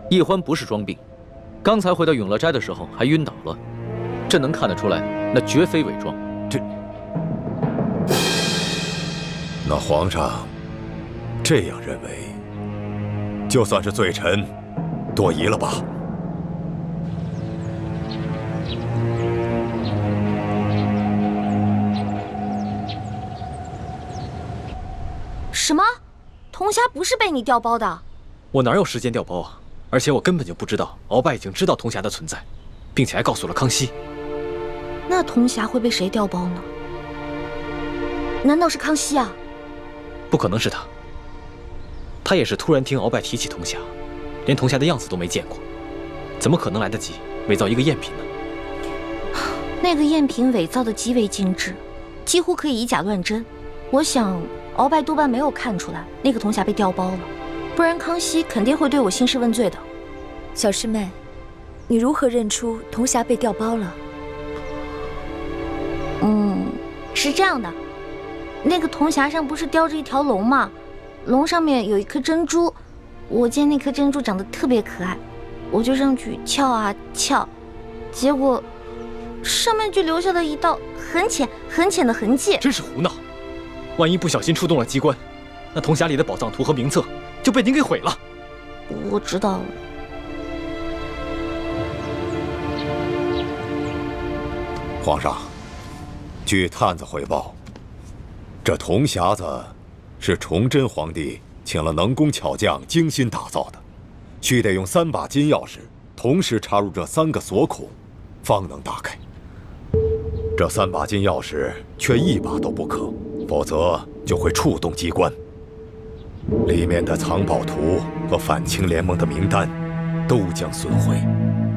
易欢不是装病，刚才回到永乐斋的时候还晕倒了，朕能看得出来，那绝非伪装。那皇上这样认为，就算是罪臣多疑了吧？什么？铜匣不是被你调包的？我哪有时间调包啊？而且我根本就不知道鳌拜已经知道铜匣的存在，并且还告诉了康熙。那铜匣会被谁调包呢？难道是康熙啊？不可能是他，他也是突然听鳌拜提起铜匣，连铜匣的样子都没见过，怎么可能来得及伪造一个赝品呢？那个赝品伪造的极为精致，几乎可以以假乱真。我想鳌拜多半没有看出来那个铜匣被调包了，不然康熙肯定会对我兴师问罪的。小师妹，你如何认出铜匣被调包了？是这样的，那个铜匣上不是雕着一条龙吗？龙上面有一颗珍珠，我见那颗珍珠长得特别可爱，我就上去撬啊撬，结果上面就留下了一道很浅很浅的痕迹。真是胡闹！万一不小心触动了机关，那铜匣里的宝藏图和名册就被您给毁了。我知道了。皇上，据探子汇报，这铜匣子是崇祯皇帝请了能工巧匠精心打造的，须得用3把金钥匙同时插入这3个锁孔，方能打开。这3把金钥匙却1把都不可，否则就会触动机关。里面的藏宝图和反清联盟的名单都将损毁。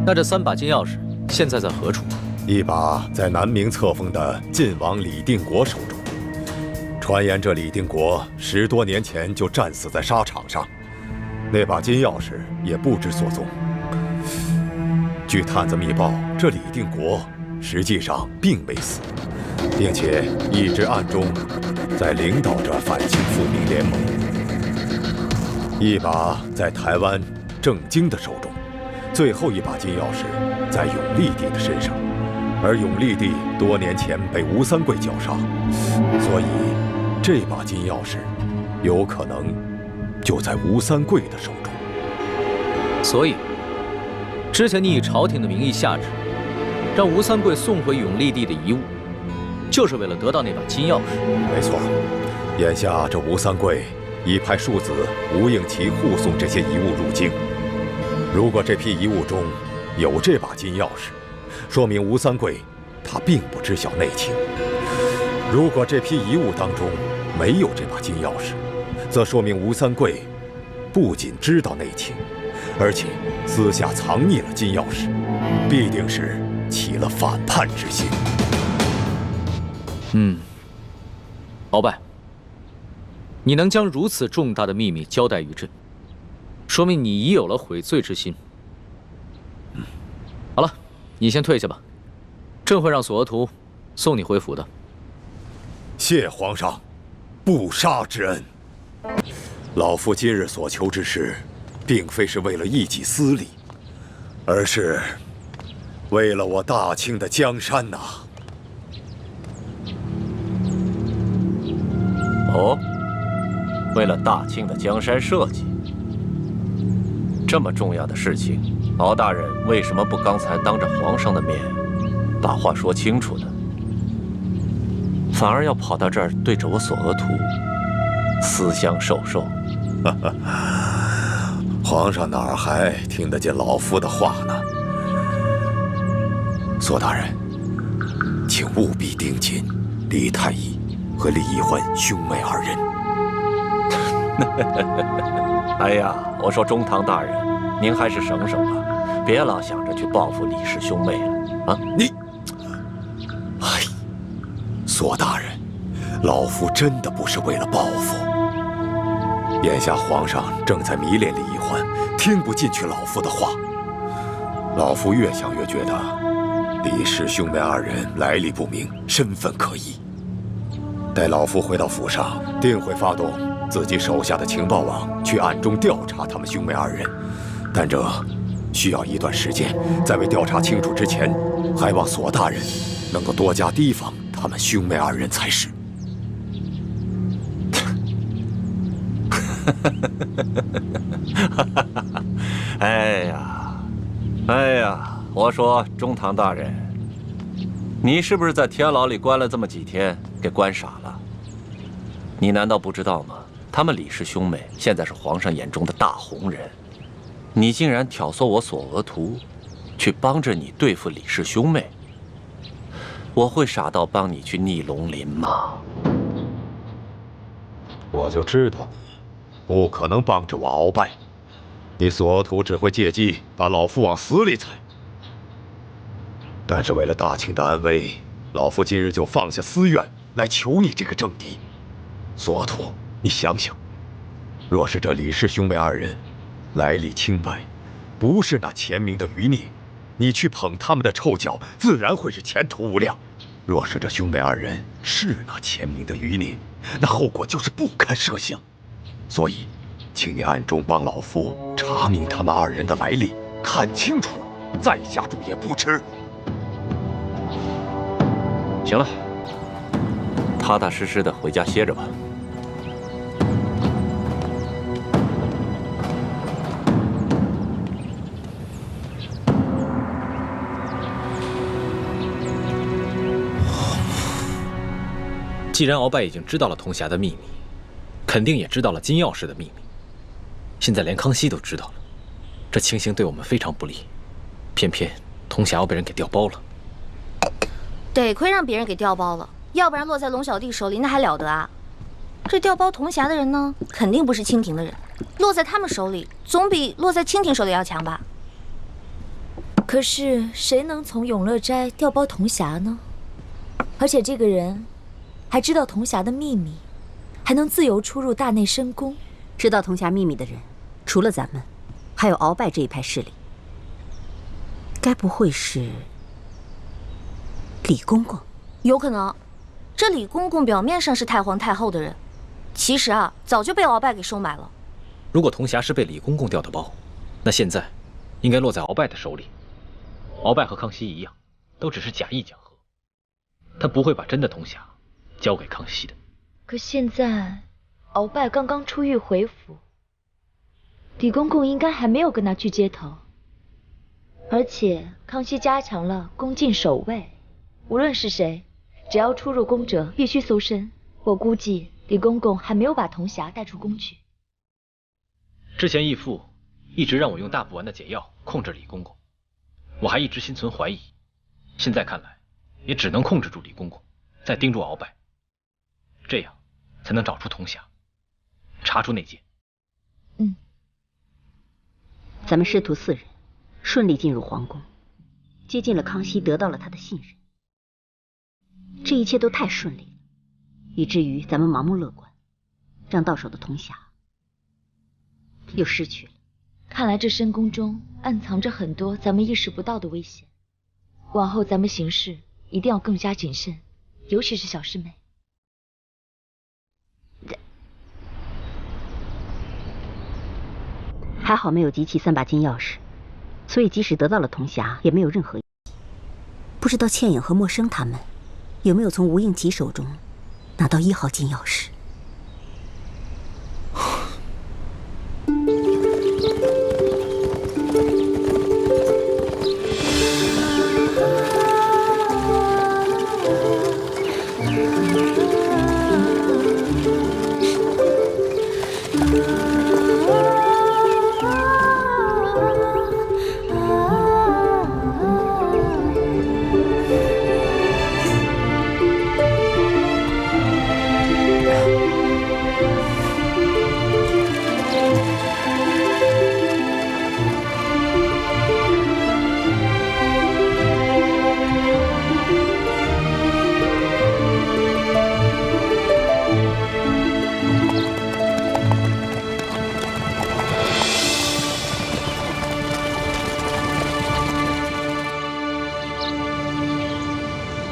那这3把金钥匙现在在何处？一把在南明册封的晋王李定国手中，传言这李定国10多年前就战死在沙场上，那把金钥匙也不知所踪。据探子密报，这李定国实际上并没死，并且一直暗中在领导着反清复明联盟。一把在台湾郑经的手中，最后一把金钥匙在永历帝的身上。而永历帝多年前被吴三桂绞杀，所以这把金钥匙有可能就在吴三桂的手中。所以，之前你以朝廷的名义下旨，让吴三桂送回永历帝的遗物，就是为了得到那把金钥匙。没错，眼下这吴三桂已派庶子吴应奇护送这些遗物入京。如果这批遗物中有这把金钥匙，说明吴三桂他并不知晓内情；如果这批遗物当中没有这把金钥匙，则说明吴三桂不仅知道内情，而且私下藏匿了金钥匙，必定是起了反叛之心。鳌拜，你能将如此重大的秘密交代于朕，说明你已有了悔罪之心。好了，你先退下吧，朕会让索额图送你回府的。谢皇上不杀之恩。老夫今日所求之事，并非是为了一己私利，而是为了我大清的江山呐。哦，为了大清的江山社稷，这么重要的事情，敖大人为什么不刚才当着皇上的面把话说清楚呢？反而要跑到这儿对着我索额图私相授受？皇上哪儿还听得见老夫的话呢？索大人，请务必盯紧李太医和李易欢兄妹二人。哎呀，我说中堂大人，您还是省省吧，别老想着去报复李氏兄妹了啊！你，哎，索大人，老夫真的不是为了报复。眼下皇上正在迷恋李易欢，听不进去老夫的话。老夫越想越觉得李氏兄妹二人来历不明，身份可疑。待老夫回到府上，定会发动自己手下的情报网去暗中调查他们兄妹二人，但这需要一段时间。在未调查清楚之前，还望索大人能够多加提防他们兄妹二人才是。哎呀，我说中堂大人，你是不是在天牢里关了这么几天，给关傻了？你难道不知道吗？他们李氏兄妹现在是皇上眼中的大红人，你竟然挑唆我索额图，去帮着你对付李氏兄妹，我会傻到帮你去逆龙鳞吗？我就知道，不可能帮着我鳌拜。你索额图只会借机把老夫往死里踩。但是为了大清的安危，老夫今日就放下私怨来求你这个政敌。索额图，你想想，若是这李氏兄妹二人来历清白，不是那前明的余孽，你去捧他们的臭脚，自然会是前途无量。若是这兄妹二人是那前明的余孽，那后果就是不堪设想。所以，请你暗中帮老夫查明他们二人的来历，看清楚，再下注也不迟。行了，踏踏实实的回家歇着吧。既然鳌拜已经知道了铜匣的秘密，肯定也知道了金钥匙的秘密。现在连康熙都知道了，这情形对我们非常不利。偏偏铜匣要被人给调包了。得亏让别人给调包了，要不然落在龙小弟手里那还了得啊！这调包铜匣的人呢，肯定不是清廷的人，落在他们手里总比落在清廷手里要强吧？可是谁能从永乐斋调包铜匣呢？而且这个人还知道铜匣的秘密，还能自由出入大内深宫。知道铜匣秘密的人，除了咱们，还有鳌拜这一派势力。该不会是李公公？有可能。这李公公表面上是太皇太后的人，其实啊，早就被鳌拜给收买了。如果铜匣是被李公公调的包，那现在应该落在鳌拜的手里。鳌拜和康熙一样，都只是假意讲和，他不会把真的铜匣交给康熙的。可现在鳌拜刚刚出狱回府，李公公应该还没有跟他去接头，而且康熙加强了宫禁守卫，无论是谁，只要出入宫者必须搜身。我估计李公公还没有把铜匣带出宫去。之前义父一直让我用大补丸的解药控制李公公，我还一直心存怀疑，现在看来也只能控制住李公公，再盯住鳌拜，这样才能找出铜匣，查出内奸。咱们师徒4人顺利进入皇宫，接近了康熙，得到了他的信任。这一切都太顺利了，以至于咱们盲目乐观，这样到手的铜匣又失去了。看来这深宫中暗藏着很多咱们意识不到的危险，往后咱们行事一定要更加谨慎，尤其是小师妹。还好没有集齐3把金钥匙，所以即使得到了铜匣，也没有任何意义。不知道倩影和默笙他们有没有从吴应奇手中拿到1号金钥匙？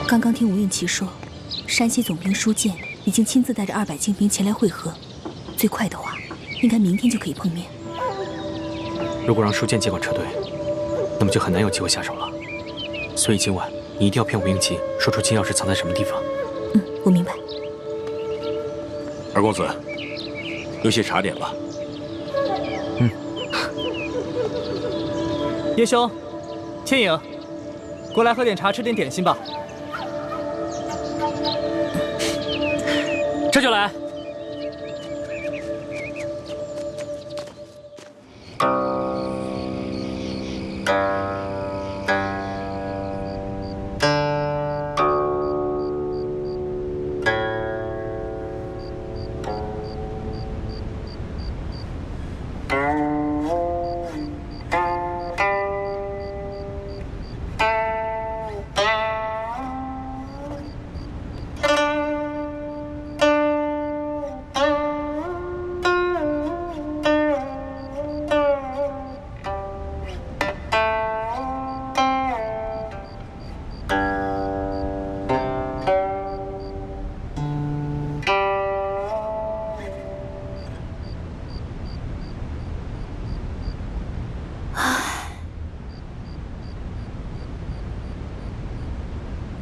刚刚听吴应奇说，山西总兵舒建已经亲自带着200精兵前来会合，最快的话，应该明天就可以碰面。如果让舒建接管车队，那么就很难有机会下手了。所以今晚你一定要骗吴应奇，说出金钥匙藏在什么地方。我明白。二公子，有些茶点吧。叶兄，倩影，过来喝点茶，吃点点心吧。这就来。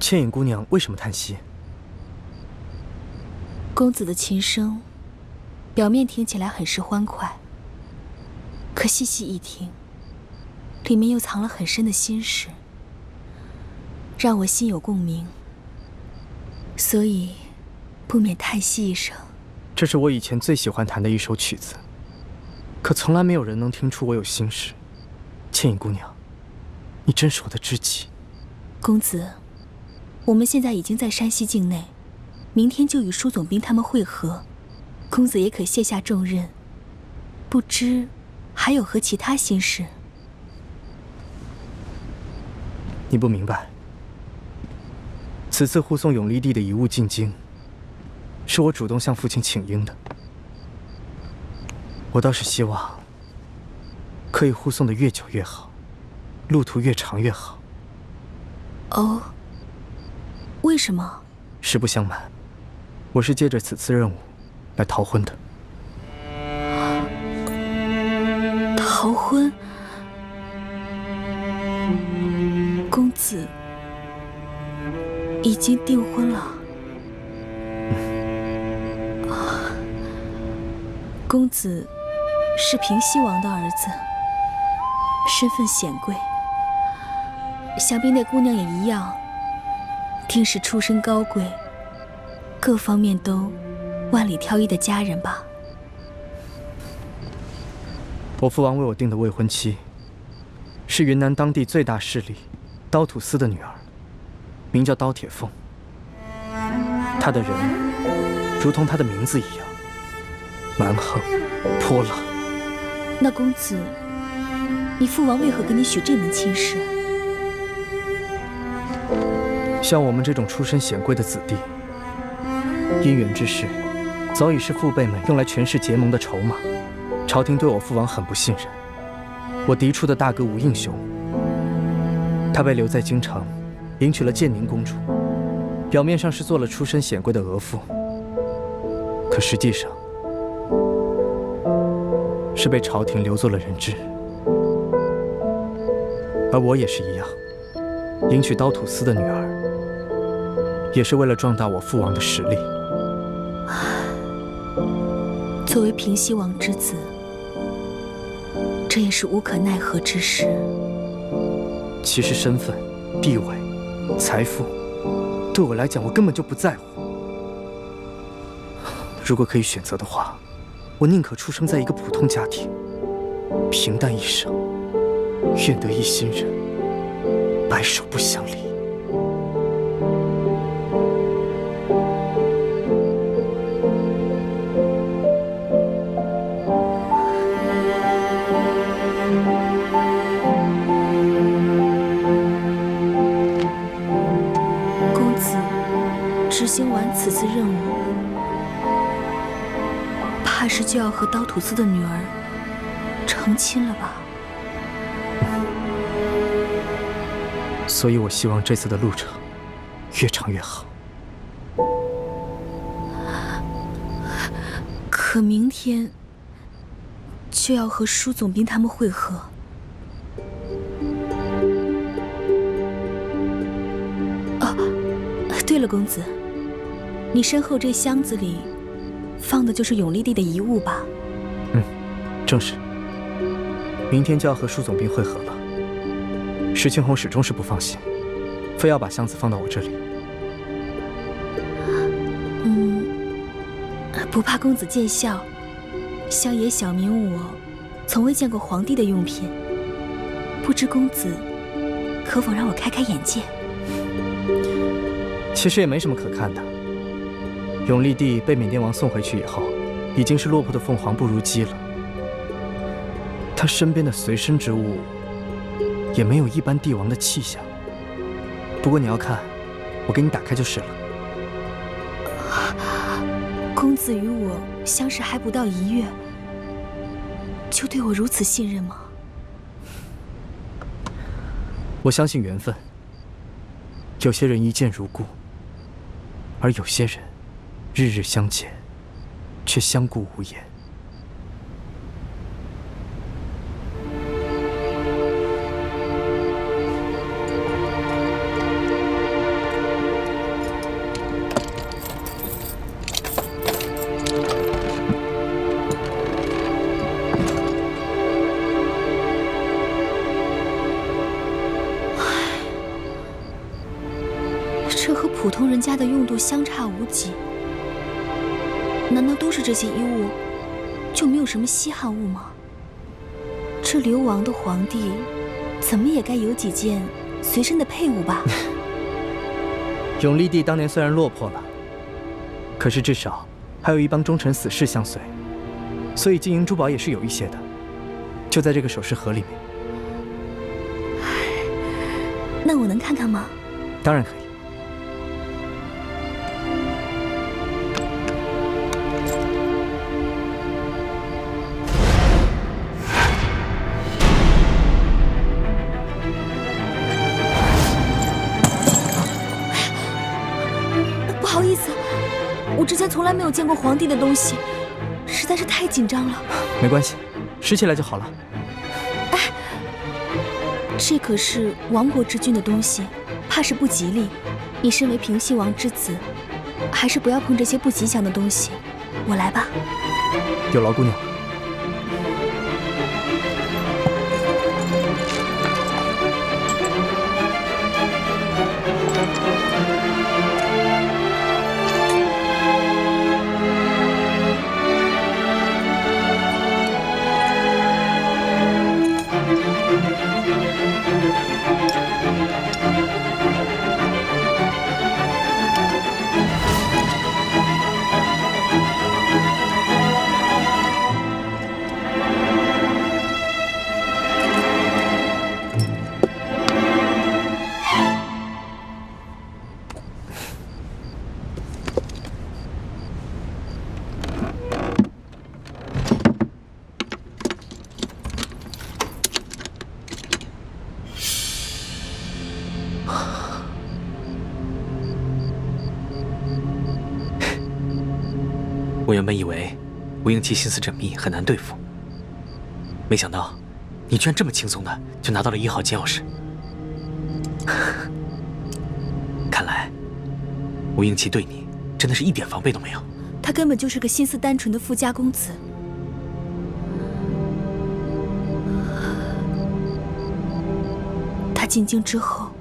倩影姑娘为什么叹息？公子的琴声，表面听起来很是欢快，可细细一听，里面又藏了很深的心事，让我心有共鸣，所以不免叹息一声。这是我以前最喜欢弹的一首曲子，可从来没有人能听出我有心事。倩影姑娘，你真是我的知己。公子，我们现在已经在山西境内，明天就与舒总兵他们会合，公子也可卸下重任。不知还有何其他心事？你不明白，此次护送永历帝的遗物进京，是我主动向父亲请缨的。我倒是希望可以护送的越久越好，路途越长越好。哦，为什么？实不相瞒，我是借着此次任务来逃婚的。逃婚？公子已经订婚了。公子是平西王的儿子，身份显贵，想必那姑娘也一样，定是出身高贵，各方面都万里挑一的佳人吧。我父王为我定的未婚妻，是云南当地最大势力刀土司的女儿，名叫刀铁凤。她的人如同她的名字一样蛮横泼辣。那公子，你父王为何给你许这门亲事？像我们这种出身显贵的子弟，姻缘之事早已是父辈们用来权势结盟的筹码。朝廷对我父王很不信任，我嫡出的大哥吴应雄，他被留在京城，迎娶了建宁公主，表面上是做了出身显贵的额驸，可实际上是被朝廷留作了人质。而我也是一样，迎娶刀土司的女儿，也是为了壮大我父王的实力。作为平西王之子，这也是无可奈何之事。其实身份、地位、财富，对我来讲，我根本就不在乎。如果可以选择的话，我宁可出生在一个普通家庭，平淡一生，愿得一心人，白首不相离。公子执行完此次任务，怕是就要和刀土司的女儿成亲了吧？所以我希望这次的路程越长越好。可明天就要和舒总兵他们会合。哦，对了，公子，你身后这箱子里放的就是永历帝的遗物吧？嗯，正是。明天就要和舒总兵会合了。石青红始终是不放心，非要把箱子放到我这里。不怕公子见笑，乡野小民我从未见过皇帝的用品，不知公子可否让我开开眼界？其实也没什么可看的。永历帝被缅甸王送回去以后，已经是落魄的凤凰不如鸡了。他身边的随身之物也没有一般帝王的气象。不过你要看，我给你打开就是了。公子与我相识还不到1月，就对我如此信任吗？我相信缘分。有些人一见如故，而有些人日日相见，却相顾无言。这和普通人家的用度相差无几，难道都是这些衣物，就没有什么稀罕物吗？这流亡的皇帝，怎么也该有几件随身的配物吧？永历帝当年虽然落魄了，可是至少还有一帮忠臣死士相随，所以金银珠宝也是有一些的，就在这个首饰盒里面。那我能看看吗？当然可以。不好意思，我之前从来没有见过皇帝的东西，实在是太紧张了。没关系，拾起来就好了。哎，这可是亡国之君的东西，怕是不吉利。你身为平西王之子，还是不要碰这些不吉祥的东西。我来吧。有劳姑娘。我原本以为吴英奇心思缜密，很难对付，没想到你居然这么轻松的就拿到了1号金钥匙。看来吴英奇对你真的是一点防备都没有。他根本就是个心思单纯的富家公子。他进京之后，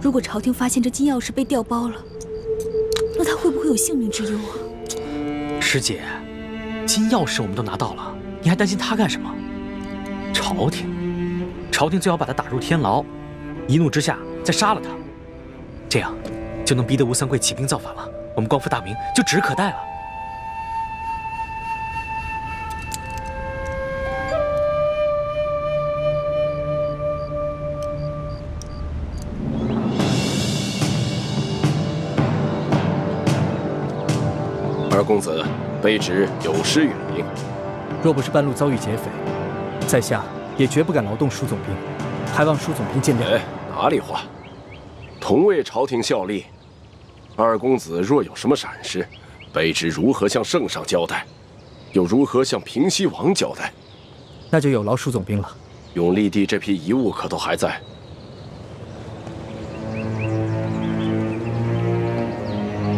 如果朝廷发现这金钥匙被调包了，那他会不会有性命之忧啊？师姐，金钥匙我们都拿到了，你还担心他干什么？朝廷最好把他打入天牢，一怒之下再杀了他，这样就能逼得吴三桂起兵造反了，我们光复大明就指日可待了。二公子卑职有失远迎。若不是半路遭遇劫匪，在下也绝不敢劳动舒总兵，还望舒总兵见谅。哪里话，同为朝廷效力，二公子若有什么闪失，卑职如何向圣上交代，又如何向平西王交代？那就有劳舒总兵了。永历帝这批遗物可都还在？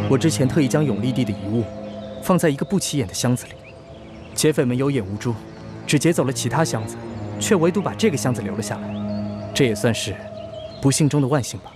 我之前特意将永历帝的遗物放在一个不起眼的箱子里，劫匪们有眼无珠，只劫走了其他箱子，却唯独把这个箱子留了下来。这也算是不幸中的万幸吧。